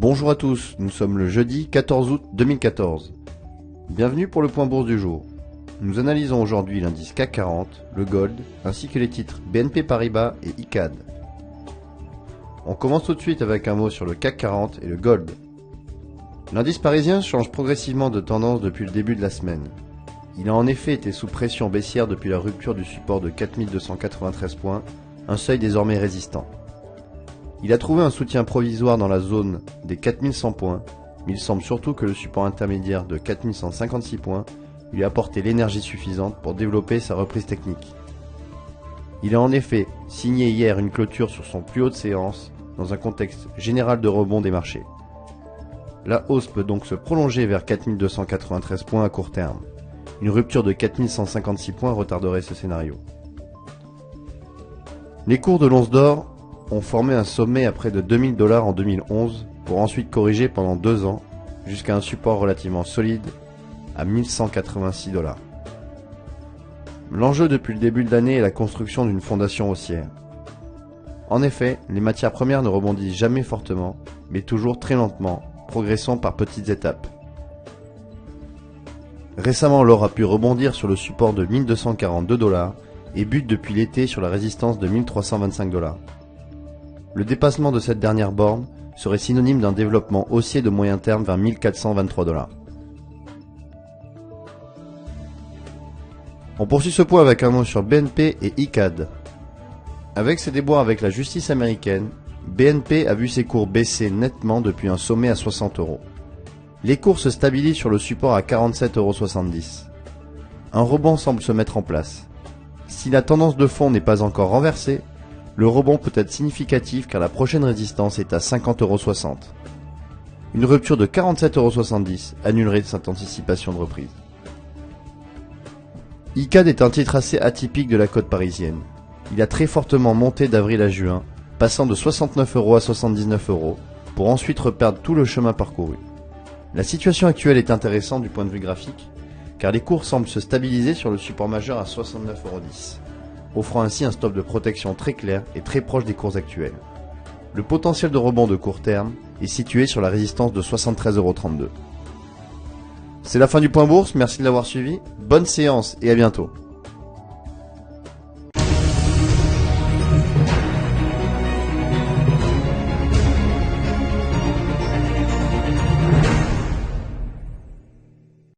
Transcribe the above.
Bonjour à tous, nous sommes le jeudi 14 août 2014. Bienvenue pour le point bourse du jour. Nous analysons aujourd'hui l'indice CAC 40, le Gold, ainsi que les titres BNP Paribas et ICAD. On commence tout de suite avec un mot sur le CAC 40 et le Gold. L'indice parisien change progressivement de tendance depuis le début de la semaine. Il a en effet été sous pression baissière depuis la rupture du support de 4293 points, un seuil désormais résistant. Il a trouvé un soutien provisoire dans la zone des 4100 points, mais il semble surtout que le support intermédiaire de 4156 points lui a apporté l'énergie suffisante pour développer sa reprise technique. Il a en effet signé hier une clôture sur son plus haut de séance dans un contexte général de rebond des marchés. La hausse peut donc se prolonger vers 4293 points à court terme. Une rupture de 4156 points retarderait ce scénario. Les cours de l'once d'or ont formé un sommet à près de 2000 $ en 2011 pour ensuite corriger pendant 2 ans jusqu'à un support relativement solide à 1186 $. L'enjeu depuis le début de l'année est la construction d'une fondation haussière. En effet, les matières premières ne rebondissent jamais fortement, mais toujours très lentement, progressant par petites étapes. Récemment, l'or a pu rebondir sur le support de 1242 $ et bute depuis l'été sur la résistance de 1325 $. Le dépassement de cette dernière borne serait synonyme d'un développement haussier de moyen terme vers 1423 $. On poursuit ce point avec un mot sur BNP et ICAD. Avec ses déboires avec la justice américaine, BNP a vu ses cours baisser nettement depuis un sommet à 60 €. Les cours se stabilisent sur le support à 47,70 €. Un rebond semble se mettre en place. Si la tendance de fond n'est pas encore renversée, le rebond peut être significatif car la prochaine résistance est à 50,60 €. Une rupture de 47,70 € annulerait cette anticipation de reprise. ICAD est un titre assez atypique de la cote parisienne. Il a très fortement monté d'avril à juin, passant de 69 € à 79 € pour ensuite reperdre tout le chemin parcouru. La situation actuelle est intéressante du point de vue graphique, car les cours semblent se stabiliser sur le support majeur à 69,10 €, offrant ainsi un stop de protection très clair et très proche des cours actuels. Le potentiel de rebond de court terme est situé sur la résistance de 73,32 €. C'est la fin du point bourse, merci de l'avoir suivi, bonne séance et à bientôt.